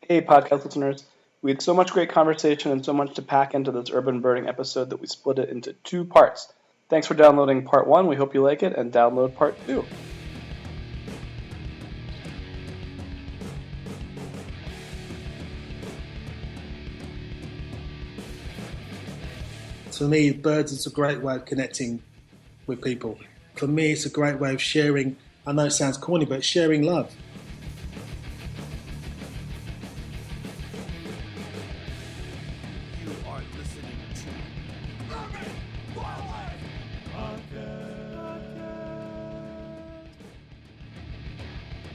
Hey, podcast listeners. We had so much great conversation and so much to pack into this urban birding episode that we split it into two parts. Thanks for downloading part one. We hope you like it, and download part two. For me, birds is a great way of connecting with people. For me, it's a great way of sharing. I know it sounds corny, but sharing love. You are listening to Urban Wildlife Podcast.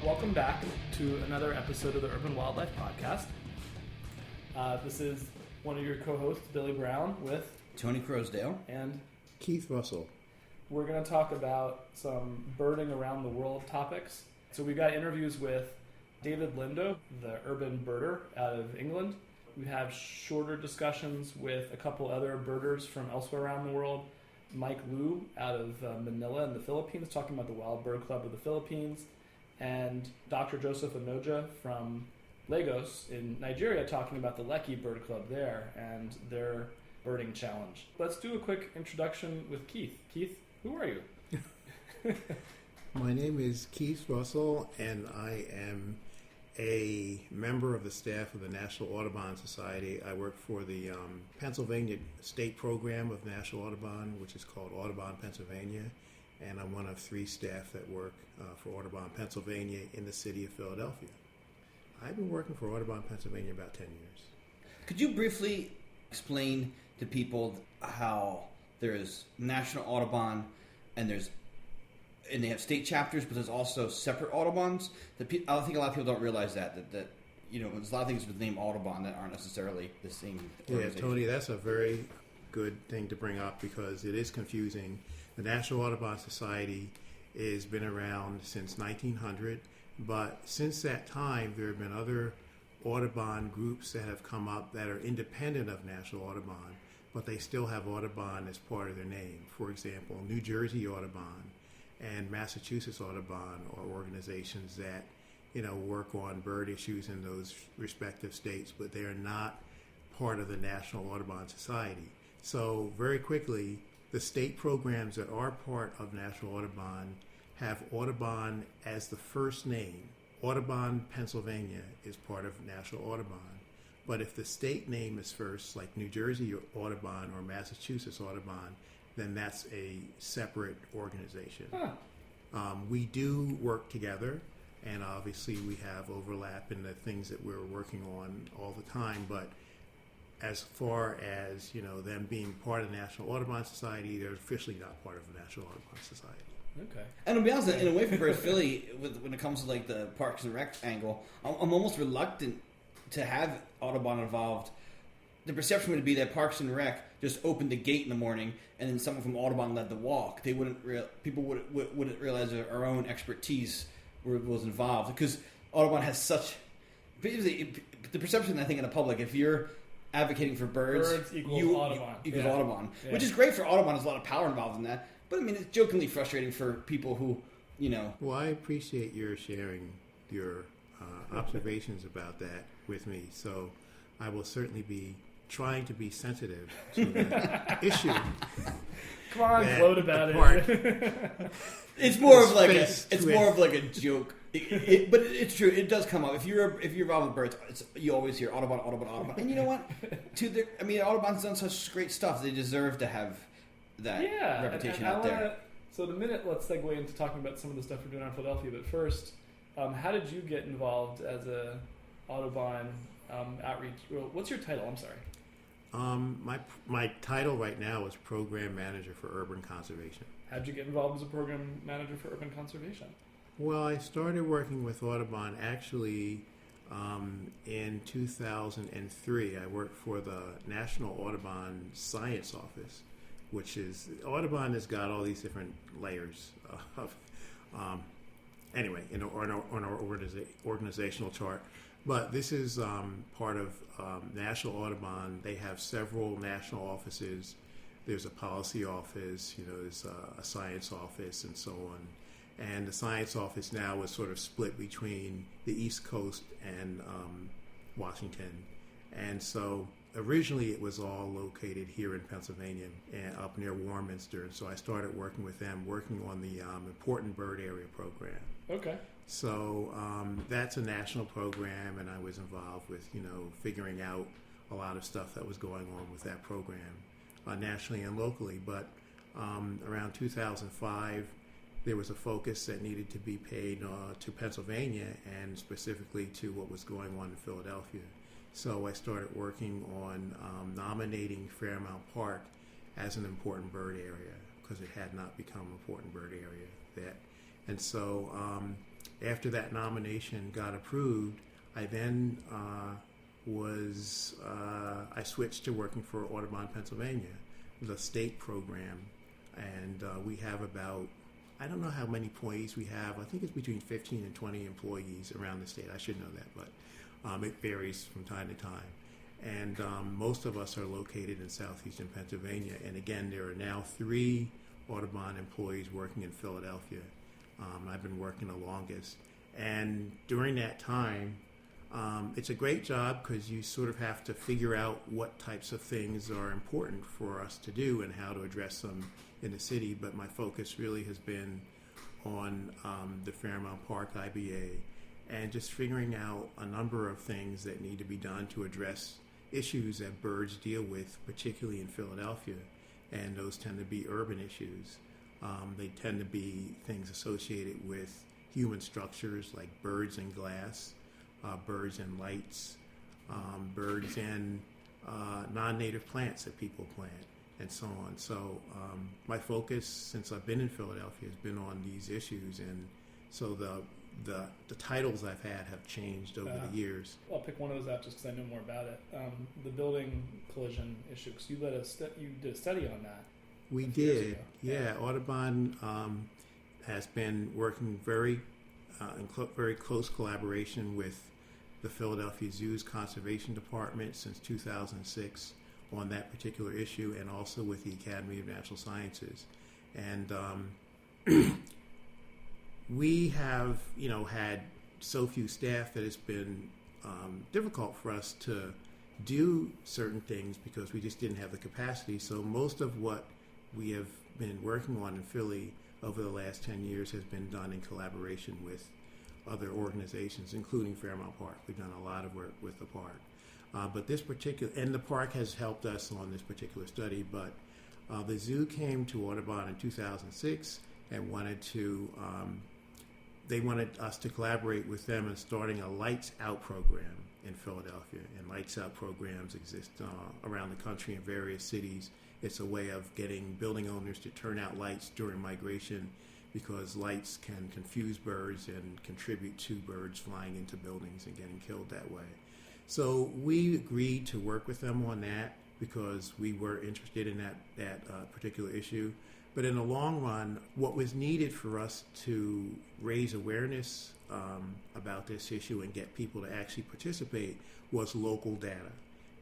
Welcome back to another episode of the Urban Wildlife Podcast. This is one of your co-hosts, Billy Brown, with Tony Crosdale and Keith Russell. we're going to talk about some birding around the world topics. So we've got interviews with David Lindo, the urban birder out of England. We have shorter discussions with a couple other birders from elsewhere around the world. Mike Liu out of Manila in the Philippines, talking about the Wild Bird Club of the Philippines. And Dr. Joseph Onoja from Lagos in Nigeria, talking about the Lekki Bird Club there and their birding challenge. Let's do a quick introduction with Keith. Keith, who are you? My name is Keith Russell, and I am a member of the staff of the National Audubon Society. I work for the Pennsylvania State Program of National Audubon, which is called Audubon Pennsylvania, and I'm one of three staff that work for Audubon Pennsylvania in the city of Philadelphia. I've been working for Audubon Pennsylvania about 10 years. Could you briefly explain to people how there's National Audubon and they have state chapters, but there's also separate Audubons? I think a lot of people don't realize that you know, there's a lot of things with the name Audubon that aren't necessarily the same Yeah, organization. Tony, that's a very good thing to bring up because it is confusing. The National Audubon Society has been around since 1900, but since that time there have been other Audubon groups that have come up that are independent of National Audubon, but they still have Audubon as part of their name. For example, New Jersey Audubon and Massachusetts Audubon are organizations that, you know, work on bird issues in those respective states, but they are not part of the National Audubon Society. So very quickly, the state programs that are part of National Audubon have Audubon as the first name. Audubon, Pennsylvania is part of National Audubon. But if the state name is first, like New Jersey Audubon or Massachusetts Audubon, then that's a separate organization. We do work together, and obviously we have overlap in the things that we're working on all the time, but as far as, you know, them being part of the National Audubon Society, they're officially not part of the National Audubon Society. Okay. And to be honest, in a way for Bird Philly, when it comes to like the Parks and Rec angle, I'm almost reluctant to have Audubon involved. The perception would be that Parks and Rec just opened the gate in the morning, and then someone from Audubon led the walk. They people wouldn't realize that our own expertise was involved, because Audubon has such the perception, I think, in the public, if you're advocating for birds equals Audubon. equals Yeah. Audubon, Yeah. which is great for Audubon. There's a lot of power involved in that. But I mean, it's jokingly frustrating for people who, you know. Well, I appreciate your sharing your observations about that with me. So I will certainly be trying to be sensitive to the issue. Come on, that gloat about the park it. It's more of like Space it's twist. more of like a joke. But it's true. It does come up. If you're involved with birds, you always hear Audubon, Audubon, Audubon. And you know what? Audubon's done such great stuff. They deserve to have that reputation out there. So the minute, let's segue into talking about some of the stuff we're doing in Philadelphia. But first, how did you get involved as a Audubon outreach? Well, what's your title? I'm sorry. My title right now is Program Manager for Urban Conservation. How did you get involved as a program manager for urban conservation? Well, I started working with Audubon actually in 2003. I worked for the National Audubon Science Office, which is, Audubon has got all these different layers of, anyway, on our organizational chart. But this is part of National Audubon. They have several national offices. There's a policy office, there's a science office, and so on. And the science office now is sort of split between the East Coast and Washington. And so originally it was all located here in Pennsylvania and up near Warminster. And so I started working with them, working on the Important Bird Area program. Okay. So that's a national program, and I was involved with, figuring out a lot of stuff that was going on with that program nationally and locally. But around 2005, there was a focus that needed to be paid to Pennsylvania and specifically to what was going on in Philadelphia. So I started working on nominating Fairmount Park as an important bird area because it had not become an important bird area yet. And so after that nomination got approved, I then I switched to working for Audubon, Pennsylvania, the state program. And we have about, I don't know how many employees we have. I think it's between 15 and 20 employees around the state. I should know that, but it varies from time to time. And most of us are located in southeastern Pennsylvania. And again, there are now 3 Audubon employees working in Philadelphia. I've been working the longest. And during that time, it's a great job because you sort of have to figure out what types of things are important for us to do and how to address them in the city. But my focus really has been on the Fairmount Park IBA and just figuring out a number of things that need to be done to address issues that birds deal with, particularly in Philadelphia. And those tend to be urban issues. They tend to be things associated with human structures like birds and glass, birds and lights, birds and non-native plants that people plant, and so on. So my focus since I've been in Philadelphia has been on these issues, and so the titles I've had have changed over the years. I'll pick one of those out just because I know more about it. The building collision issue, because you did a study on that. We years did, ago. yeah. Audubon has been working very very close collaboration with the Philadelphia Zoo's Conservation Department since 2006 on that particular issue, and also with the Academy of Natural Sciences. And we have, had so few staff that it's been difficult for us to do certain things because we just didn't have the capacity. So most of what we have been working on in Philly over the last 10 years has been done in collaboration with other organizations, including Fairmount Park. We've done a lot of work with the park. But the park has helped us on this particular study, but the zoo came to Audubon in 2006 and they wanted us to collaborate with them in starting a Lights Out program in Philadelphia. And Lights Out programs exist around the country in various cities. It's a way of getting building owners to turn out lights during migration because lights can confuse birds and contribute to birds flying into buildings and getting killed that way. So we agreed to work with them on that because we were interested in that particular issue. But in the long run, what was needed for us to raise awareness about this issue and get people to actually participate was local data.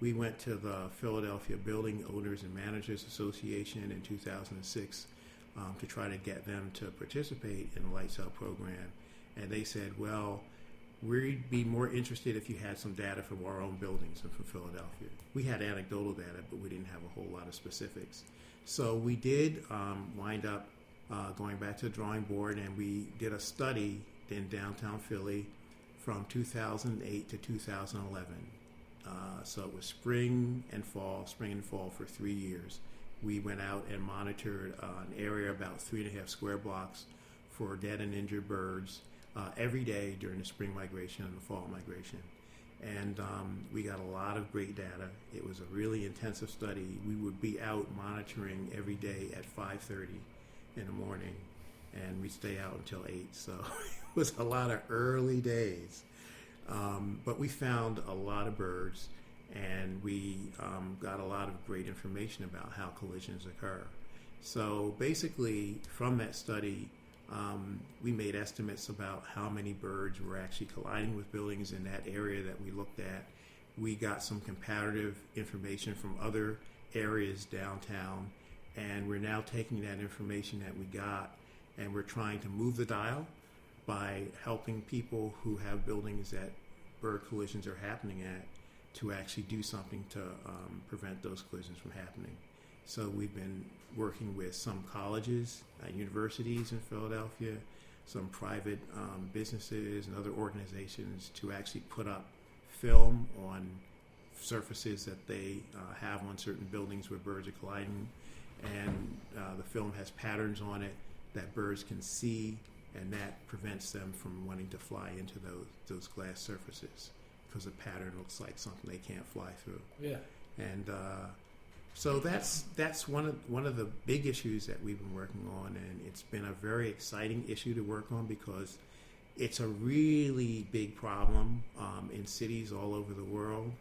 We went to the Philadelphia Building Owners and Managers Association in 2006 to try to get them to participate in the Lights Out program. And they said, well, we'd be more interested if you had some data from our own buildings and from Philadelphia. We had anecdotal data, but we didn't have a whole lot of specifics. So we did wind up going back to the drawing board, and we did a study in downtown Philly from 2008 to 2011. So it was spring and fall for 3 years. We went out and monitored an area about 3.5 square blocks for dead and injured birds every day during the spring migration and the fall migration. And we got a lot of great data. It was a really intensive study. We would be out monitoring every day at 5:30 in the morning, and we'd stay out until 8. So it was a lot of early days. But we found a lot of birds, and we got a lot of great information about how collisions occur. So basically, from that study, we made estimates about how many birds were actually colliding with buildings in that area that we looked at. We got some comparative information from other areas downtown, and we're now taking that information that we got, and we're trying to move the dial by helping people who have buildings that bird collisions are happening at to actually do something to prevent those collisions from happening. So we've been working with some colleges, universities in Philadelphia, some private businesses and other organizations to actually put up film on surfaces that they have on certain buildings where birds are colliding. And the film has patterns on it that birds can see, and that prevents them from wanting to fly into those glass surfaces because the pattern looks like something they can't fly through. Yeah. And so that's one of the big issues that we've been working on, and it's been a very exciting issue to work on because it's a really big problem in cities all over the world.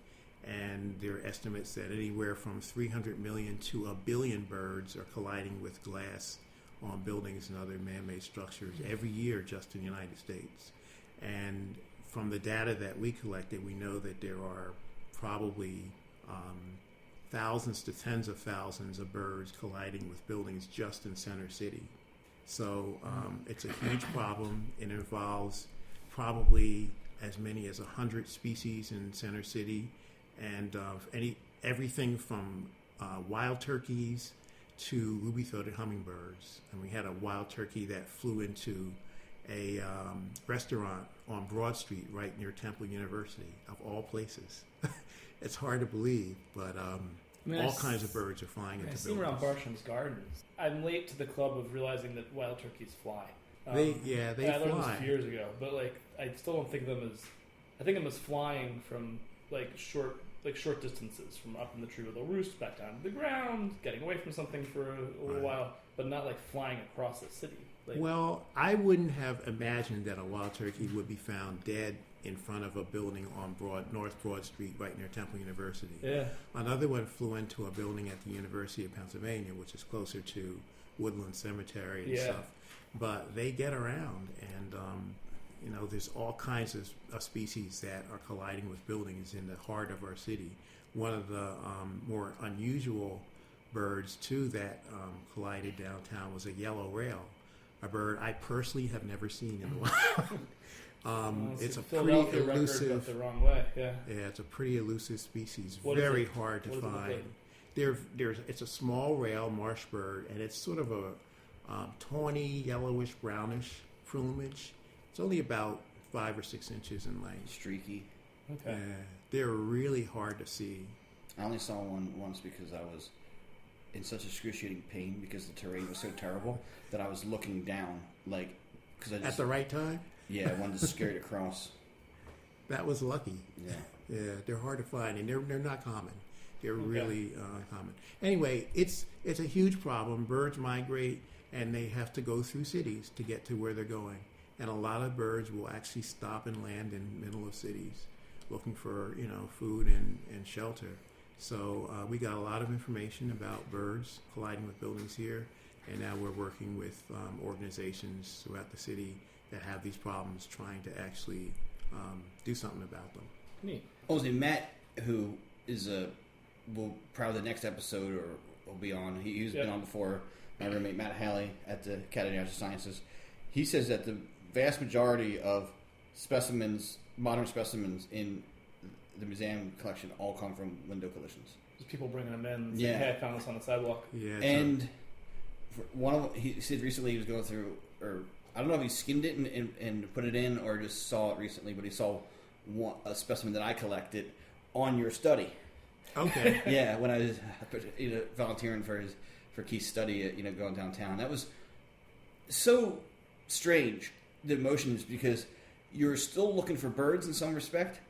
And there are estimates that anywhere from 300 million to 1 billion birds are colliding with glass on buildings and other man-made structures every year just in the United States. And from the data that we collected, we know that there are probably thousands to tens of thousands of birds colliding with buildings just in Center City. So it's a huge problem. It involves probably as many as 100 species in Center City, and everything from wild turkeys to ruby-throated hummingbirds. And we had a wild turkey that flew into a restaurant on Broad Street right near Temple University, of all places. It's hard to believe, but all kinds of birds are flying into I buildings. see them around Barsham's Gardens. I'm late to the club of realizing that wild turkeys fly. They I learned fly. this years ago, but I still don't think of them as. I think of them as flying from short distances, from up in the tree where they'll roost back down to the ground, getting away from something for a little while, but not flying across the city. Well, I wouldn't have imagined that a wild turkey would be found dead in front of a building on North Broad Street right near Temple University. Yeah. Another one flew into a building at the University of Pennsylvania, which is closer to Woodland Cemetery and stuff. But they get around, and there's all kinds of species that are colliding with buildings in the heart of our city. One of the more unusual birds, too, that collided downtown was a yellow rail, a bird I personally have never seen in the wild. It's a pretty elusive. The wrong way. Yeah. Yeah, it's a pretty elusive species. What Very is it? hard to What does it look find. like? It's a small rail marsh bird, and it's sort of a tawny, yellowish, brownish plumage. It's only about 5 or 6 inches in length. Streaky. Okay. They're really hard to see. I only saw one once because I was in such excruciating pain because the terrain was so terrible that I was looking down, because I just At the right time? I wanted to scare it across. That was lucky. Yeah. Yeah, they're hard to find, and they're not common. They're really uncommon. Anyway, it's a huge problem. Birds migrate, and they have to go through cities to get to where they're going. And a lot of birds will actually stop and land in the middle of cities looking for, food and shelter. So we got a lot of information about birds colliding with buildings here, and now we're working with organizations throughout the city that have these problems, trying to actually do something about them. Neat. Also, Matt, who is will probably the next episode or will be on. He's been on before. My roommate Matt Halley at the Academy of Natural Sciences. He says that the vast majority of modern specimens in the museum collection all come from window collisions. Just people bringing them in. And saying, hey, I found this on the sidewalk. Yeah, And he said recently he was going through, or I don't know if he skimmed it and put it in or just saw it recently, but he saw a specimen that I collected on your study. Okay. Yeah, when I was volunteering for Keith's study at going downtown. That was so strange, the emotions, because you're still looking for birds in some respect,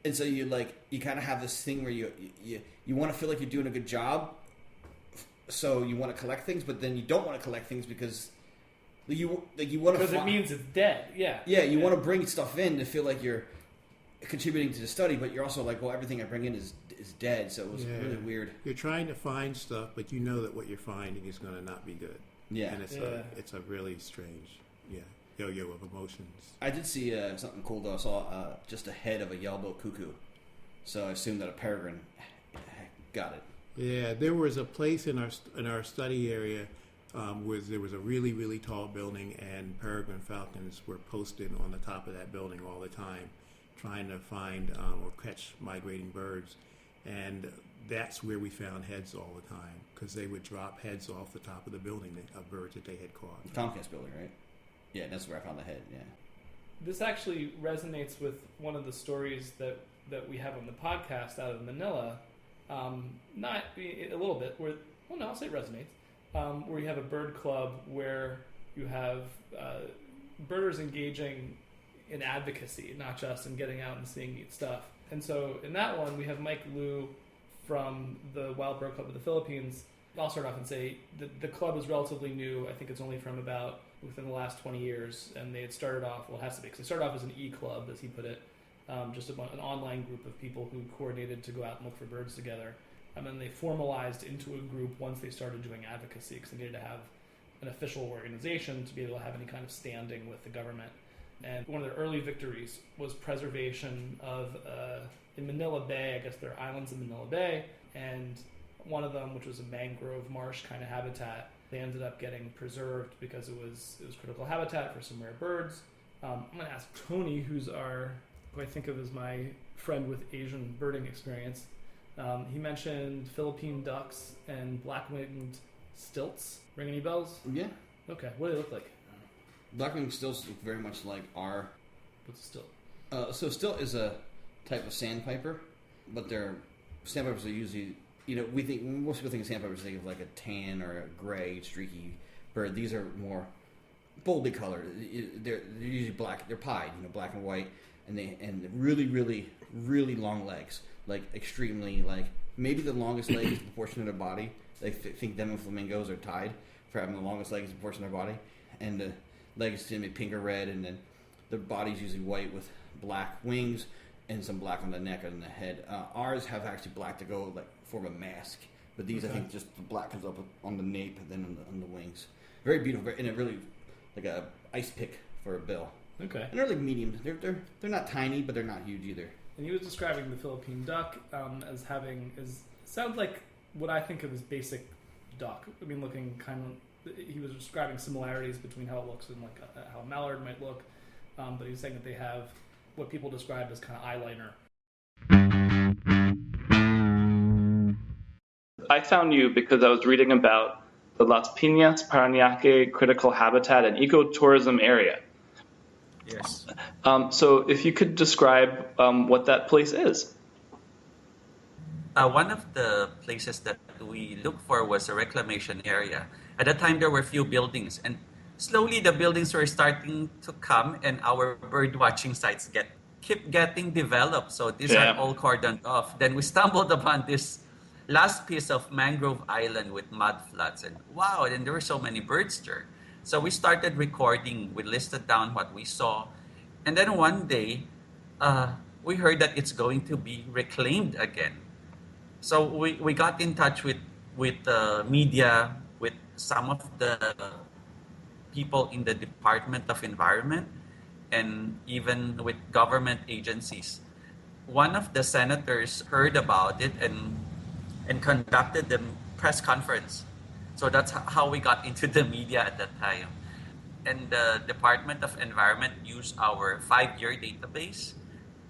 and so you kind of have this thing where you want to feel like you're doing a good job, so you want to collect things, but then you don't want to collect things because you want to, because it means it's dead. You want to bring stuff in to feel like you're contributing to the study, but you're also like, well, everything I bring in is dead, so it was really weird. You're trying to find stuff, but you know that what you're finding is going to not be good. Yeah. And it's a really strange, yo-yo of emotions. I did see something cool, though. I saw just a head of a yellow-billed cuckoo, so I assumed that a peregrine got it. Yeah, there was a place in our study area where there was a really, really tall building, and peregrine falcons were posted on the top of that building all the time. trying to find or catch migrating birds. And that's where we found heads all the time, because they would drop heads off the top of the building of birds that they had caught. Comcast building, right? Yeah, that's where I found the head. Yeah. This actually resonates with one of the stories that we have on the podcast out of Manila. Not a little bit. I'll say it resonates. Where you have a bird club where you have birders engaging in advocacy, not just in getting out and seeing neat stuff. And so in that one, we have Mike Liu from the Wild Bird Club of the Philippines. I'll start off and say the club is relatively new. I think it's only from about within the last 20 years. And they had started off, well, it has to be, because they started off as an e-club, as he put it, just an online group of people who coordinated to go out and look for birds together. And then they formalized into a group once they started doing advocacy, because they needed to have an official organization to be able to have any kind of standing with the government. And one of their early victories was preservation of, in Manila Bay, I guess there are islands in Manila Bay, and one of them, which was a mangrove marsh kind of habitat, they ended up getting preserved because it was critical habitat for some rare birds. I'm going to ask Tony, who I think of as my friend with Asian birding experience. He mentioned Philippine ducks and black-winged stilts. Ring any bells? Yeah. Okay, what do they look like? Blackwing stilts look very much like our... What's a stilt? So stilt is a type of sandpiper, but their sandpipers are usually... most people think of sandpipers, think of like a tan or a gray, streaky bird. These are more boldly colored. They're usually black. They're pied, black and white, and really, really, really long legs. Like extremely, maybe the longest leg is the portion of their body. They think them and flamingos are tied for having the longest leg is the portion of their body, and the legs tend to be pink or red, and then the body's usually white with black wings and some black on the neck and the head. Ours have actually black to go form a mask, but these I think just the black comes up on the nape and then on the wings. Very beautiful, and it really like a ice pick for a bill. Okay. And they're like medium. They're not tiny, but they're not huge either. And he was describing the Philippine duck as having sounds like what I think of as basic duck. I mean, looking kind of. He was describing similarities between how it looks and how a mallard might look, but he was saying that they have what people describe as kind of eyeliner. I found you because I was reading about the Las Piñas Parañaque Critical Habitat and Ecotourism Area. Yes. So if you could describe what that place is. One of the places that we looked for was a reclamation area. At that time, there were few buildings, and slowly the buildings were starting to come, and our bird watching sites keep getting developed. So these are all cordoned off. Then we stumbled upon this last piece of mangrove island with mud flats, and wow! And there were so many birds there. So we started recording. We listed down what we saw, and then one day, we heard that it's going to be reclaimed again. So we got in touch with media, with some of the people in the Department of Environment, and even with government agencies. One of the senators heard about it and conducted the press conference. So that's how we got into the media at that time. And the Department of Environment used our 5-year database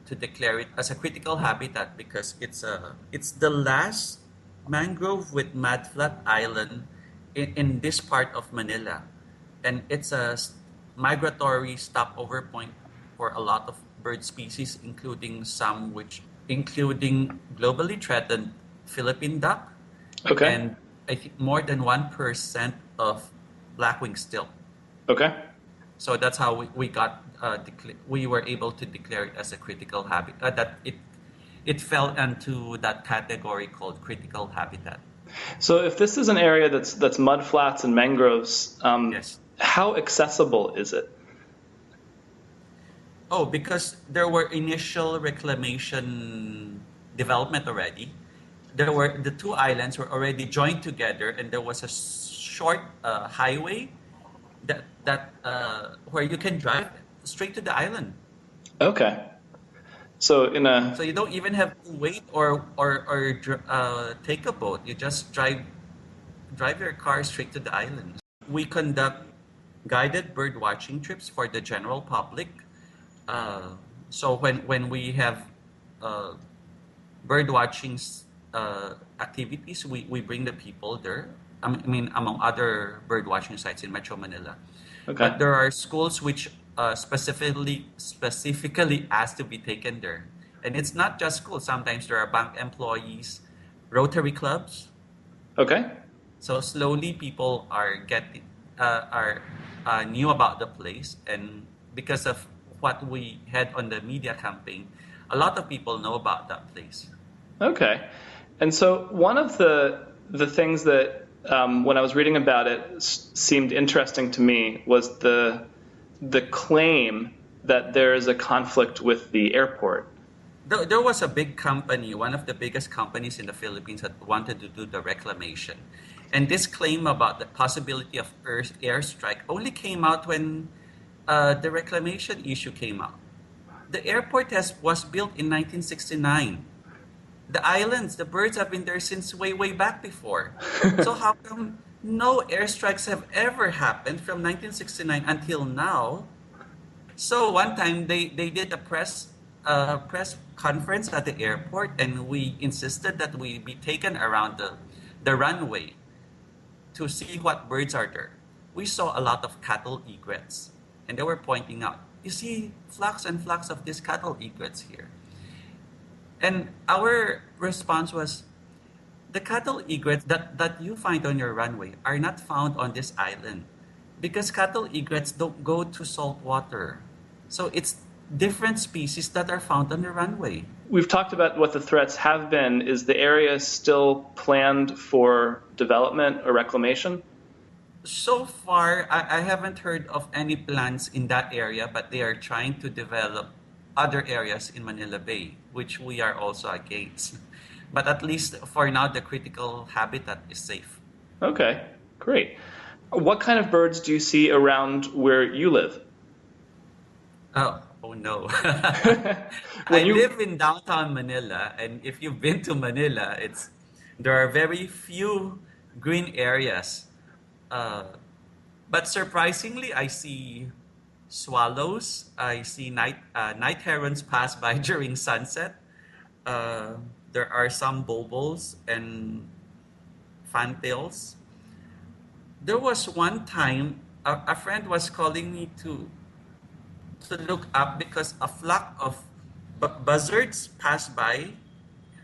to declare it as a critical habitat because it's the last mangrove with mudflat island in this part of Manila, and it's a migratory stopover point for a lot of bird species, including globally threatened Philippine duck, and I think more than 1% of blackwing stilt. Okay. So that's how we got we were able to declare it as a critical habitat. That it fell into that category called critical habitat. So if this is an area that's mud flats and mangroves, Yes. How accessible is it? Oh, because there were initial reclamation development already. The two islands were already joined together, and there was a short highway that where you can drive straight to the island. Okay. So So you don't even have to wait or take a boat. You just drive your car straight to the island. We conduct guided bird watching trips for the general public. So when we have uh, bird watching activities, we bring the people there. I mean, among other bird watching sites in Metro Manila. Okay. But there are schools which specifically ask to be taken there, and it's not just schools. Sometimes there are bank employees, Rotary clubs. Okay. So slowly, people are getting are knew about the place, and because of what we had on the media campaign, a lot of people know about that place. Okay. And so one of the things that when I was reading about it seemed interesting to me was the claim that there is a conflict with the airport. There was a big company, one of the biggest companies in the Philippines, that wanted to do the reclamation. And this claim about the possibility of airstrike only came out when the reclamation issue came out. The airport was built in 1969. The islands, the birds have been there since way, way back before. So how come no airstrikes have ever happened from 1969 until now? So one time they did a press conference at the airport, and we insisted that we be taken around the runway to see what birds are there. We saw a lot of cattle egrets, and they were pointing out, you see flocks and flocks of these cattle egrets here. And our response was, the cattle egrets that you find on your runway are not found on this island, because cattle egrets don't go to salt water. So it's different species that are found on the runway. We've talked about what the threats have been. Is the area still planned for development or reclamation? So far, I haven't heard of any plans in that area, but they are trying to develop other areas in Manila Bay, which we are also against. But at least for now, the critical habitat is safe. Okay, great. What kind of birds do you see around where you live? Oh no. I live in downtown Manila, and if you've been to Manila, there are very few green areas. But surprisingly, I see swallows. I see night herons pass by during sunset. There are some bulbuls and fantails. There was one time a friend was calling me to look up because a flock of buzzards passed by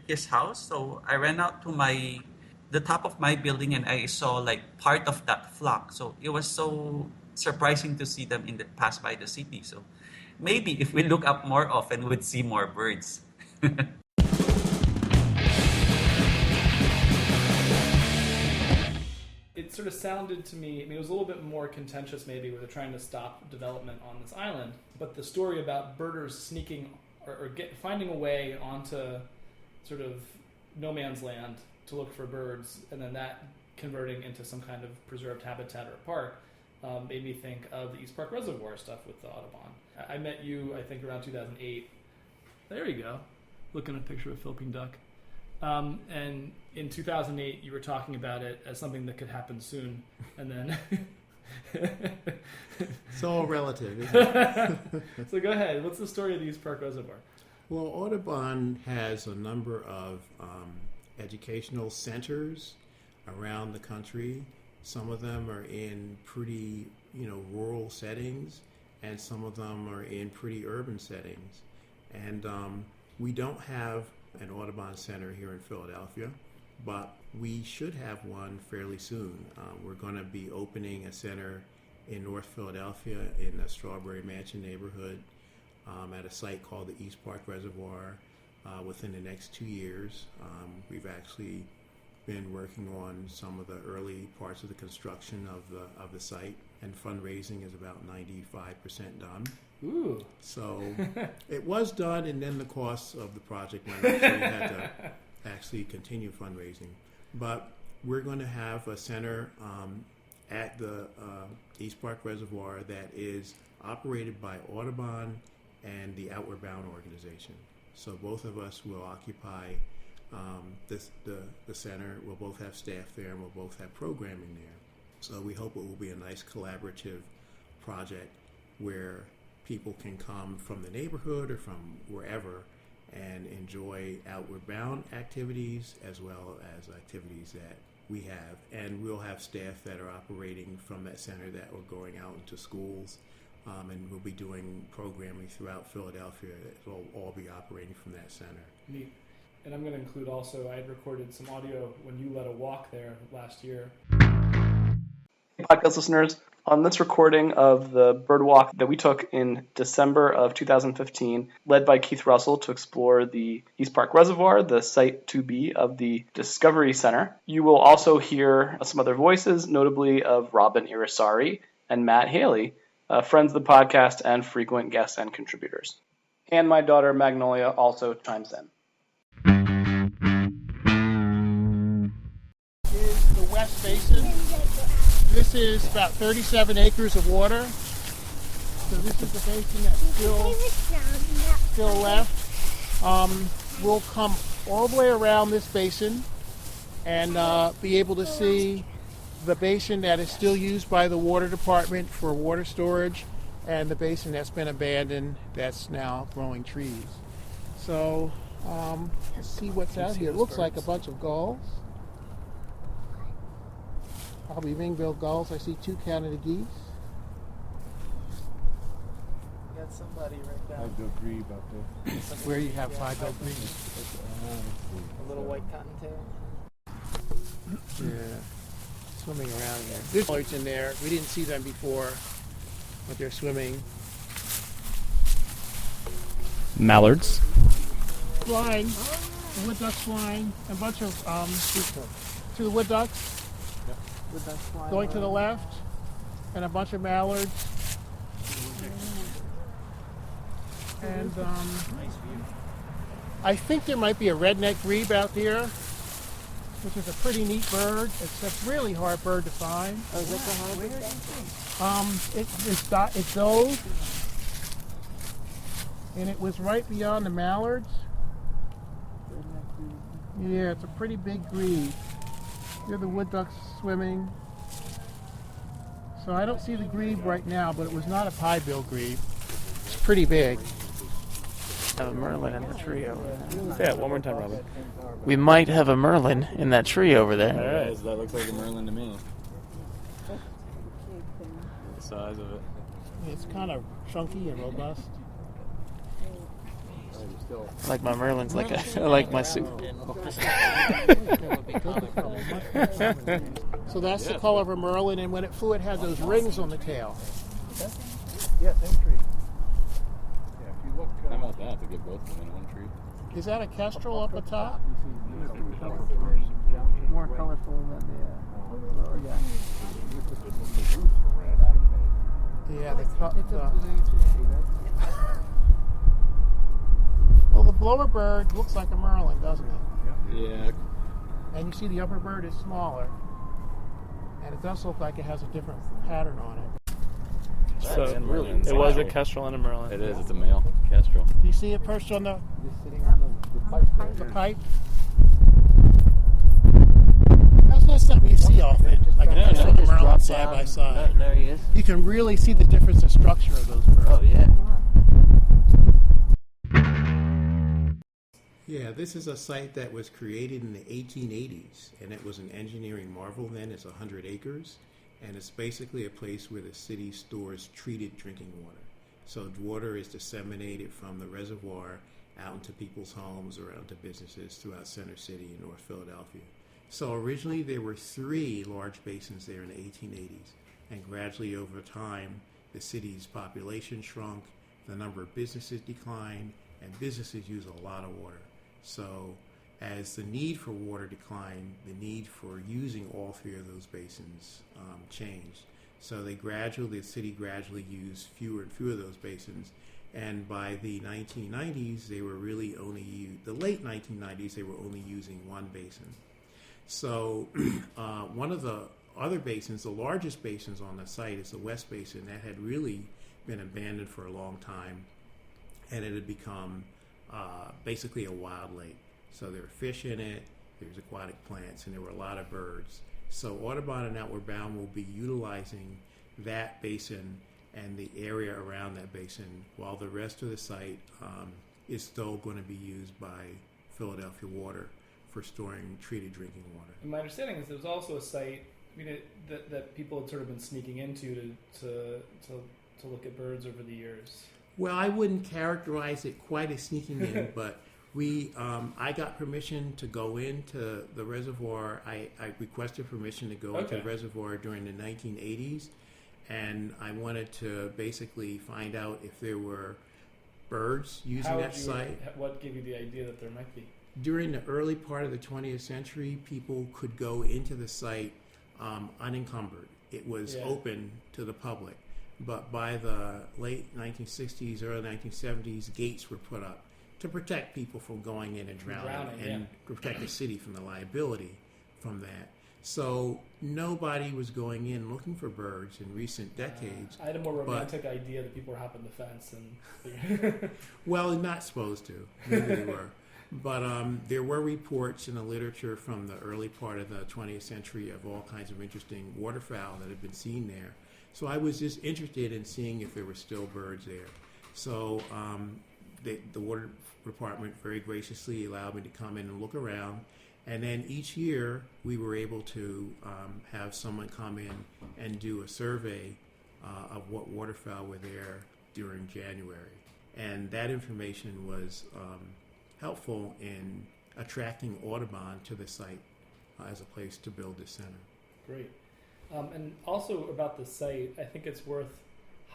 his house. So I ran out to the top of my building, and I saw like part of that flock. So it was so surprising to see them pass by the city. So maybe if we look up more often, we'd see more birds. It sort of sounded to me, I mean, it was a little bit more contentious maybe where they're trying to stop development on this island, but the story about birders sneaking or finding a way onto sort of no man's land to look for birds, and then that converting into some kind of preserved habitat or park, made me think of the East Park Reservoir stuff with the Audubon. I met you, I think, around 2008. There you go. Looking at a picture of a Philippine duck. And in 2008, you were talking about it as something that could happen soon, and then... It's all relative, isn't it? So go ahead. What's the story of the East Park Reservoir? Well, Audubon has a number of educational centers around the country. Some of them are in pretty, rural settings, and some of them are in pretty urban settings. And we don't have an Audubon Center here in Philadelphia, but we should have one fairly soon. We're going to be opening a center in North Philadelphia in the Strawberry Mansion neighborhood at a site called the East Park Reservoir within the next 2 years. We've actually been working on some of the early parts of the construction of the site, and fundraising is about 95% done. Ooh. So it was done, and then the costs of the project went up, so we had to actually continue fundraising. But we're going to have a center at the East Park Reservoir that is operated by Audubon and the Outward Bound organization. So both of us will occupy the center. We'll both have staff there, and we'll both have programming there. So we hope it will be a nice collaborative project where people can come from the neighborhood or from wherever and enjoy Outward Bound activities as well as activities that we have. And we'll have staff that are operating from that center that are going out into schools, and we'll be doing programming throughout Philadelphia that will all be operating from that center. Neat. And I'm going to include also, I had recorded some audio when you led a walk there last year. Podcast listeners, on this recording of the bird walk that we took in December of 2015, led by Keith Russell to explore the East Park Reservoir, the Site 2B of the Discovery Center, you will also hear some other voices, notably of Robin Irisari and Matt Haley, friends of the podcast and frequent guests and contributors. And my daughter Magnolia also chimes in. Is the West Basin. This is about 37 acres of water. So this is the basin that's still left. We'll come all the way around this basin and be able to see the basin that is still used by the water department for water storage and the basin that's been abandoned that's now growing trees. So let's see what's out here. It looks like a bunch of gulls. Probably ring-billed gulls. I see 2 Canada geese. You got somebody right down. Five-billed grebe out there. Where you have five-billed grebe. A little white cottontail. Yeah. Swimming around here. There's birds in there. We didn't see them before, but they're swimming. Mallards. Flying. The wood ducks flying. A bunch of 2 wood ducks. Going to the left, and a bunch of mallards. And I think there might be a redneck grebe out there, which is a pretty neat bird. It's a really hard bird to find. Oh, is that the hybrid? It dove, and it was right beyond the mallards. Yeah, it's a pretty big grebe. Here are the wood ducks swimming. So I don't see the grebe right now, but it was not a pie-bill grebe. It's pretty big. Have a merlin in the tree over there. Say that one more time, Robin. We might have a merlin in that tree over there. All right, that looks like a merlin to me. The size of it. It's kind of chunky and robust. Like my merlins, like my soup. So that's the color of a merlin, and when it flew, it had those rings on the tail. Yeah, same tree. Yeah, if you look. How about that to get both of them in one tree? Is that a kestrel up at top? More colorful than the. Yeah, well, the blower bird looks like a merlin, doesn't it? Yeah. And you see the upper bird is smaller, and it does look like it has a different pattern on it. So it was a kestrel and a merlin. It is. It's a male kestrel. Do you see it perched on the pipe? That's not something you see often, like a kestrel and a merlin side by side. There he is. You can really see the difference in structure of those birds. Oh, yeah. Yeah, this is a site that was created in the 1880s, and it was an engineering marvel then. It's 100 acres, and it's basically a place where the city stores treated drinking water. So water is disseminated from the reservoir out into people's homes or out into businesses throughout Center City and North Philadelphia. So originally there were 3 large basins there in the 1880s, and gradually over time the city's population shrunk, the number of businesses declined, and businesses use a lot of water. So as the need for water declined, the need for using all 3 of those basins changed. So the city gradually used fewer and fewer of those basins. And by the 1990s, they were really the late 1990s, they were only using 1 basin. So one of the other basins, the largest basins on the site, is the West Basin. That had really been abandoned for a long time, and it had become basically a wild lake. So there were fish in it, there's aquatic plants, and there were a lot of birds. So Audubon and Outward Bound will be utilizing that basin and the area around that basin, while the rest of the site is still going to be used by Philadelphia Water for storing treated drinking water. And my understanding is there's also a site, that people had sort of been sneaking into to look at birds over the years. Well, I wouldn't characterize it quite as sneaking in, but I got permission to go into the reservoir. I requested permission to go into the reservoir during the 1980s, and I wanted to basically find out if there were birds using that site. What gave you the idea that there might be? During the early part of the 20th century, people could go into the site unencumbered. It was open to the public. But by the late 1960s, early 1970s, gates were put up to protect people from going in and drowning and protect the city from the liability from that. So nobody was going in looking for birds in recent decades. I had a more romantic idea that people were hopping the fence. And well, not supposed to. Maybe they were. But there were reports in the literature from the early part of the 20th century of all kinds of interesting waterfowl that had been seen there. So I was just interested in seeing if there were still birds there. So the water department very graciously allowed me to come in and look around. And then each year we were able to have someone come in and do a survey of what waterfowl were there during January. And that information was helpful in attracting Audubon to the site as a place to build the center. Great. And also about the site, I think it's worth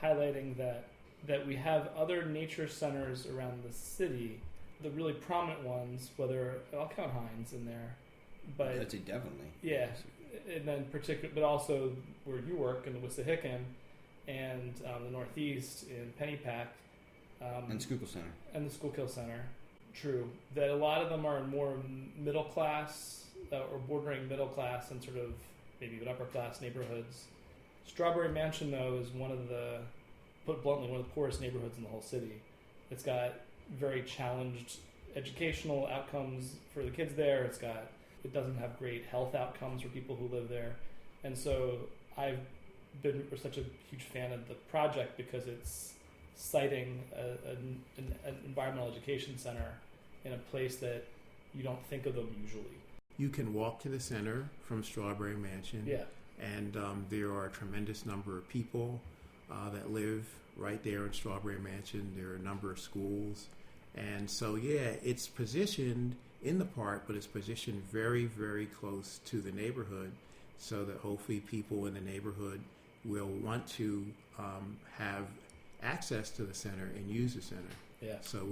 highlighting that we have other nature centers around the city. The really prominent ones, whether I'll count Hines in there, but I'd say definitely. Yeah, and then but also where you work in the Wissahickon and the Northeast in Pennypack, and Schuylkill Center and the Schuylkill Center. True, that a lot of them are more middle class or bordering middle class and sort of maybe even upper class neighborhoods. Strawberry Mansion, though, is put bluntly, one of the poorest neighborhoods in the whole city. It's got very challenged educational outcomes for the kids there. It doesn't have great health outcomes for people who live there. And so I've been such a huge fan of the project because it's citing an environmental education center in a place that you don't think of them usually. You can walk to the center from Strawberry Mansion, and there are a tremendous number of people that live right there in Strawberry Mansion. There are a number of schools. And so, it's positioned in the park, but it's positioned very, very close to the neighborhood so that hopefully people in the neighborhood will want to have access to the center and use the center. Yeah. So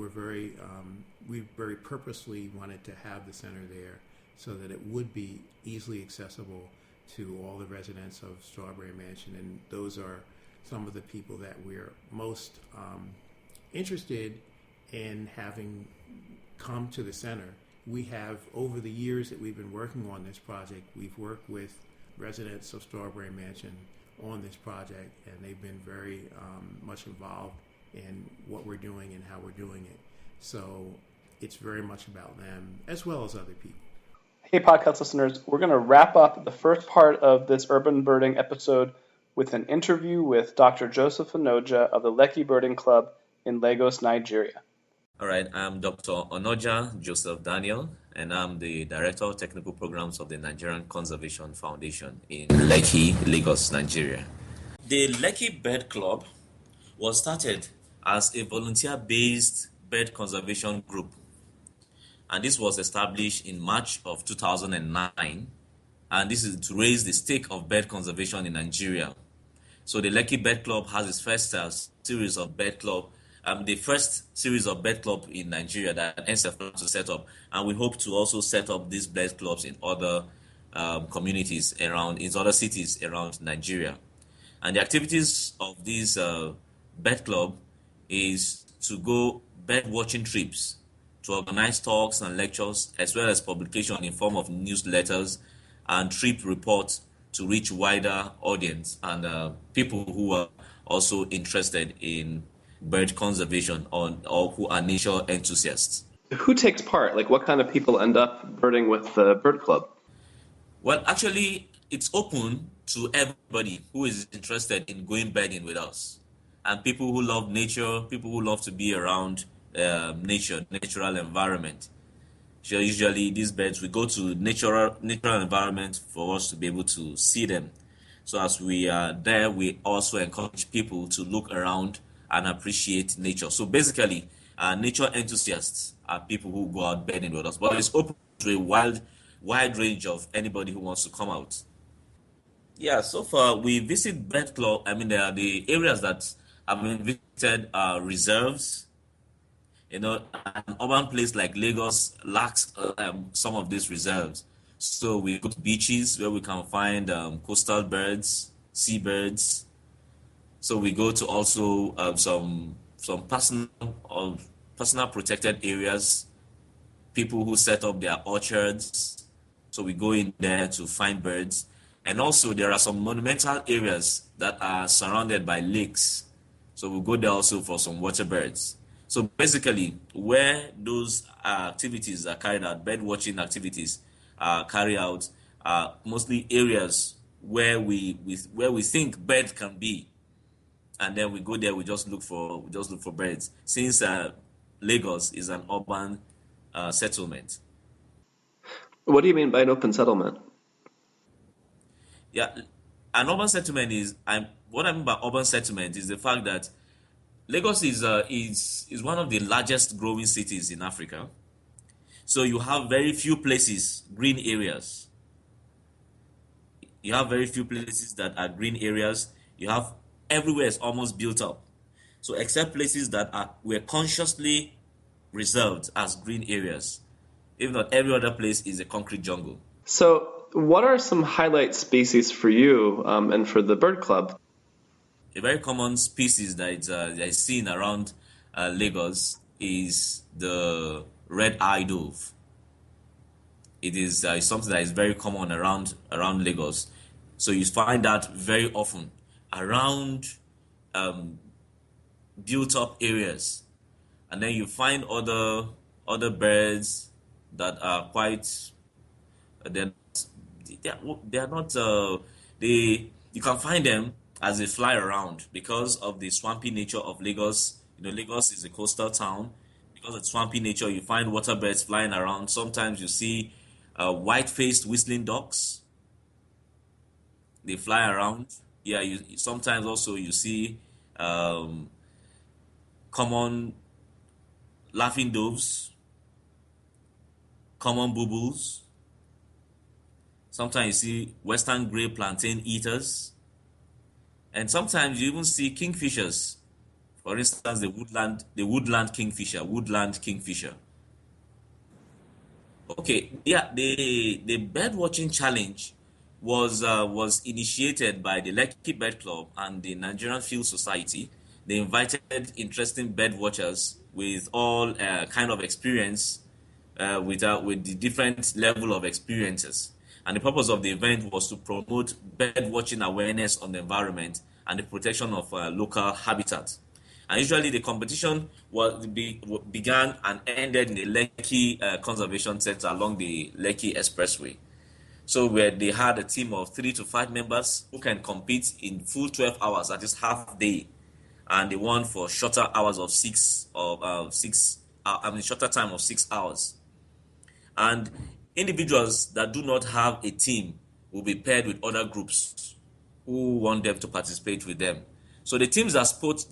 we very purposely wanted to have the center there so that it would be easily accessible to all the residents of Strawberry Mansion. And those are some of the people that we're most interested in having come to the center. We have, over the years that we've been working on this project, we've worked with residents of Strawberry Mansion on this project, and they've been very much involved in what we're doing and how we're doing it. So it's very much about them as well as other people. Hey, podcast listeners, we're going to wrap up the first part of this urban birding episode with an interview with Dr. Joseph Onoja of the Lekki Birding Club in Lagos, Nigeria. All right, I'm Dr. Onoja Joseph Daniel, and I'm the Director of Technical Programs of the Nigerian Conservation Foundation in Lekki, Lagos, Nigeria. The Lekki Bird Club was started as a volunteer-based bird conservation group, and this was established in March of 2009, and this is to raise the stake of bird conservation in Nigeria. So the Lekki Bird Club has its first series of bird club, the first series of bird club in Nigeria that NCF plans to set up, and we hope to also set up these bird clubs in other communities around, in other cities around Nigeria. And the activities of this bird club is to go bird watching trips, to organize talks and lectures, as well as publication in form of newsletters and trip reports to reach wider audience and people who are also interested in bird conservation or who are nature enthusiasts. Who takes part? Like, what kind of people end up birding with the bird club? Well, actually, it's open to everybody who is interested in going birding with us. and people who love nature, people who love to be around natural environment. So usually these birds, we go to natural environment for us to be able to see them. So as we are there, we also encourage people to look around and appreciate nature. So basically, nature enthusiasts are people who go out birding with us, but it's open to a wide range of anybody who wants to come out. Yeah, so far we visit bird club. I mean, the areas that have been visited are reserves. You know, an urban place like Lagos lacks some of these reserves. So we go to beaches where we can find coastal birds, seabirds. So we go to also some personal protected areas, people who set up their orchards. So we go in there to find birds. And also there are some monumental areas that are surrounded by lakes. So we go there also for some water birds. So basically, where those activities are carried out, bird watching activities are carried out, are mostly areas where we think birds can be, and then we go there. We just look for birds. Since Lagos is an urban settlement. What do you mean by an open settlement? Yeah, an urban settlement what I mean by urban settlement is the fact that Lagos is one of the largest growing cities in Africa. So you have very few places, green areas. You have very few places that are green areas. You have everywhere is almost built up. So except places that were consciously reserved as green areas. If not, every other place is a concrete jungle. So what are some highlight species for you and for the bird club? A very common species that is seen around Lagos is the red-eyed dove. It is something that is very common around Lagos. So you find that very often around built-up areas, and then you find other birds that are quite. You can find them as they fly around because of the swampy nature of Lagos. You know, Lagos is a coastal town. Because of swampy nature, you find water birds flying around. Sometimes you see white-faced whistling ducks. They fly around. Yeah, sometimes also you see common laughing doves, common bubbles. Sometimes you see western gray plantain eaters. And sometimes you even see kingfishers. For instance, the woodland kingfisher. Okay, yeah, the bird watching challenge was initiated by the Lekki Bird Club and the Nigerian Field Society. They invited interesting bird watchers with all kind of experience, with the different level of experiences. And the purpose of the event was to promote bird watching awareness on the environment and the protection of local habitat. And usually the competition began and ended in the Lekki Conservation Center along the Lekki Expressway. So where they had a team of 3 to 5 members who can compete in full 12 hours, that is half day. And they won for shorter hours of shorter time of 6 hours. And individuals that do not have a team will be paired with other groups who want them to participate with them. So the teams that spot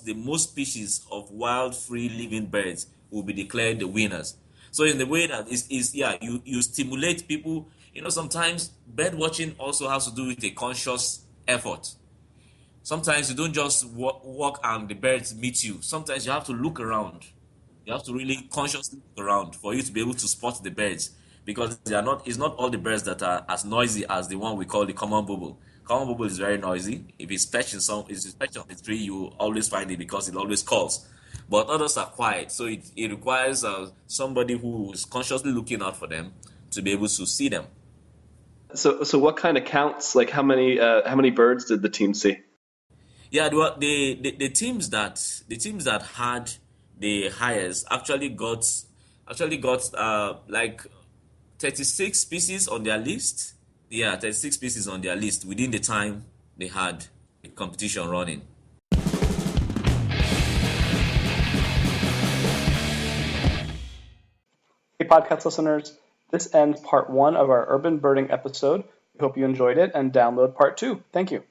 the most species of wild, free living birds will be declared the winners. So in the way that you stimulate people. You know, sometimes bird watching also has to do with a conscious effort. Sometimes you don't just walk and the birds meet you. Sometimes you have to look around. You have to really consciously look around for you to be able to spot the birds, because it's not all the birds that are as noisy as the one we call the common bubble. Common bubble is very noisy. If it's perched on the tree, you always find it because it always calls. But others are quiet, so it requires somebody who is consciously looking out for them to be able to see them. So what kind of counts? Like how many birds did the team see? Yeah, the teams that had the highest actually got like 36 species on their list. Yeah, 36 species on their list within the time they had the competition running. podcast listeners, this ends part 1 of our urban birding episode. We hope you enjoyed it and download part 2. Thank you.